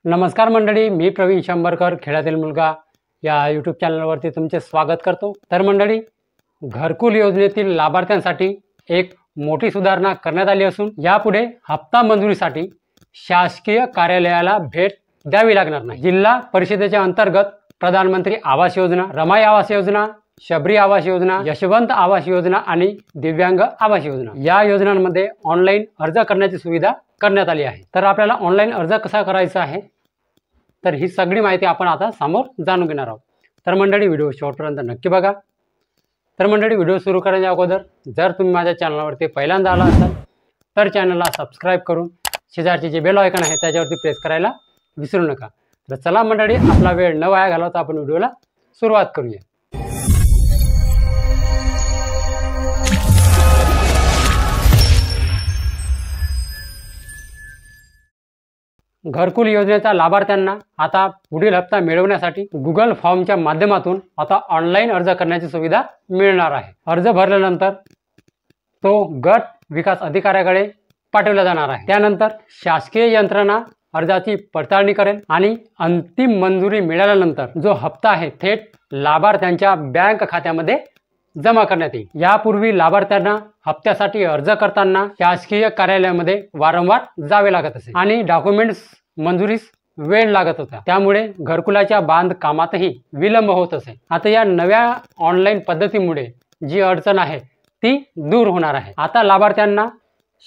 नमस्कार मंडळी, मी प्रवीण शंभरकर खेळातील मुलगा या यूट्यूब चॅनलवरती तुमचे स्वागत करतो। तर मंडळी, घरकुल योजनेतील लाभार्थ्यांसाठी एक मोठी सुधारणा करण्यात आली असून यापुढे हप्ता मंजुरीसाठी शासकीय कार्यालयाला भेट द्यावी लागणार नाही। जिल्हा परिषदेच्या अंतर्गत प्रधानमंत्री आवास योजना, रमाई आवास योजना, शबरी आवास योजना, यशवंत आवास योजना आणि दिव्यांग आवास योजना या योजनांमध्ये ऑनलाईन अर्ज करण्याची सुविधा करण्यात आली आहे। तर आपल्याला ऑनलाईन अर्ज कसा करायचा आहे तर ही सगळी माहिती आपण आता समोर जाणून घेणार आहोत। तर मंडळी, व्हिडिओ शेवटपर्यंत नक्की बघा। तर मंडळी, व्हिडिओ सुरू करण्याच्या अगोदर जर तुम्ही माझ्या चॅनलवरती पहिल्यांदा आला असाल तर चॅनलला सबस्क्राईब करून शेजारचे जे बेल आयकॉन आहे त्याच्यावरती प्रेस करायला विसरू नका। तर चला मंडळी, आपला वेळ न वाया घालवता आपण व्हिडिओला सुरुवात करूया। घरकुल योजनेच्या लाभार्थ्यांना आता पुढील हप्ता मिळवण्यासाठी गुगल फॉर्मच्या माध्यमातून आता ऑनलाईन अर्ज करण्याची सुविधा मिळणार आहे। अर्ज भरल्यानंतर तो गट विकास अधिकाऱ्याकडे पाठवला जाणार आहे। त्यानंतर शासकीय यंत्रणा अर्जाची पडताळणी करेल आणि अंतिम मंजुरी मिळाल्यानंतर जो हप्ता आहे थेट लाभार्थ्यांच्या बँक खात्यामध्ये जमा करण्यात येईल। यापूर्वी लाभार्थ्यांना हप्त्यासाठी अर्ज करताना शासकीय कार्यालयामध्ये वारंवार जावे लागत असे आणि डॉक्युमेंट्स मंजुरीस वेळ लागत होता। त्यामुळे घरकुलाच्या बांधकामातही विलंब होत असे। आता या नव्या ऑनलाईन पद्धतीमुळे जी अडचण आहे ती दूर होणार आहे। आता लाभार्थ्यांना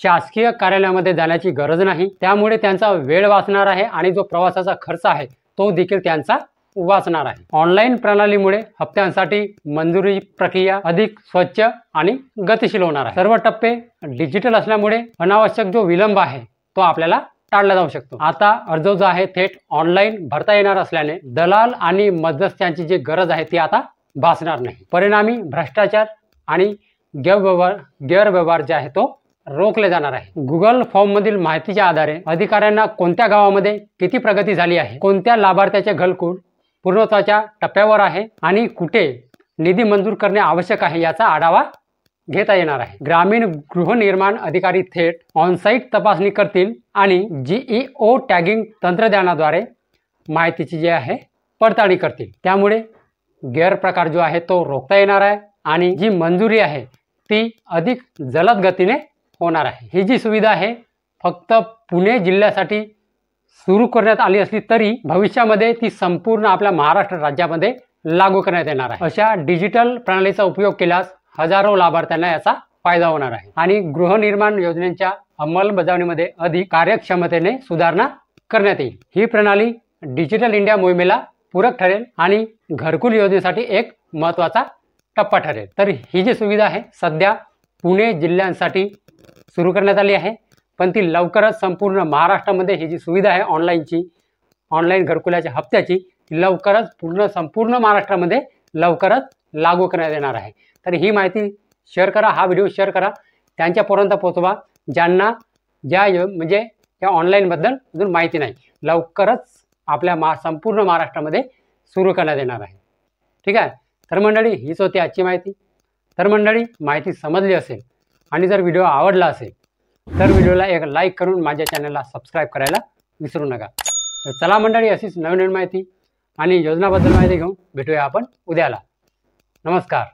शासकीय कार्यालयामध्ये जाण्याची गरज नाही, त्यामुळे त्यांचा वेळ वाचणार आहे आणि जो प्रवासाचा खर्च आहे तो देखील त्यांचा वाचणार आहे। ऑनलाईन प्रणालीमुळे हप्त्यांसाठी मंजुरी प्रक्रिया अधिक स्वच्छ आणि गतिशील होणार आहे। सर्व टप्पे डिजिटल असल्यामुळे अनावश्यक जो विलंब आहे तो आपल्याला टाळला जाऊ शकतो। आता अर्ज जो आहे थेट ऑनलाईन भरता येणार असल्याने दलाल आणि मध्यस्थांची जी गरज आहे ती आता भासणार नाही। परिणामी भ्रष्टाचार आणि गैरव्यवहार जे आहे तो रोखले जाणार आहे। गुगल फॉर्म मधील माहितीच्या आधारे अधिकाऱ्यांना कोणत्या गावामध्ये किती प्रगती झाली आहे, कोणत्या लाभार्थ्याचे घरकुल पूर्णत्वाच्या टप्प्यावर आहे आणि कुठे निधी मंजूर करणे आवश्यक आहे याचा आढावा घेता येणार आहे। ग्रामीण गृहनिर्माण अधिकारी थेट ऑनसाइट तपासणी करतील आणि GEO टॅगिंग तंत्रज्ञानाद्वारे माहितीची जी आहे पडताळणी करतील। त्यामुळे गैरप्रकार जो आहे तो रोखता येणार आहे आणि जी मंजुरी आहे ती अधिक जलद गतीने होणार आहे। ही जी सुविधा आहे फक्त पुणे जिल्ह्यासाठी सुरू करण्यात आली असली तरी भविष्यामध्ये ती संपूर्ण आपल्या महाराष्ट्र राज्यामध्ये लागू करण्यात येणार आहे। अशा डिजिटल प्रणालीचा उपयोग केल्यास हजारो लाभार्थ्यांना याचा फायदा होणार आहे आणि गृहनिर्माण योजनेच्या अंमलबजावणीमध्ये अधिक कार्यक्षमतेने सुधारणा करण्यात येईल। ही प्रणाली डिजिटल इंडिया मोहिमेला पूरक ठरेल आणि घरकुल योजनेसाठी एक महत्त्वाचा टप्पा ठरेल। तर ही जी सुविधा आहे सध्या पुणे जिल्ह्यांसाठी सुरू करण्यात आली आहे, पण ती लवकरच संपूर्ण महाराष्ट्रामध्ये ही जी सुविधा आहे ऑनलाईन घरकुलाच्या हप्त्याची लवकरच संपूर्ण महाराष्ट्रामध्ये लवकरच लागू करण्यात येणार आहे। तर ही माहिती शेअर करा, हा व्हिडिओ शेअर करा, त्यांच्यापर्यंत पोहोचवा ज्यांना म्हणजे या ऑनलाईनबद्दल अजून माहिती नाही। लवकरच आपल्या संपूर्ण महाराष्ट्रामध्ये सुरू करण्यात येणार आहे। ठीक आहे, तर मंडळी हीच होती आजची माहिती। तर मंडळी, माहिती समजली असेल आणि जर व्हिडिओ आवडला असेल तर व्हिडिओला एक लाईक करून माझ्या चॅनलला सबस्क्राईब करायला विसरू नका। तर चला मंडळी, अशीच नवीन माहिती आणि योजनाबद्दल माहिती घेऊन भेटूया आपण उद्याला। नमस्कार।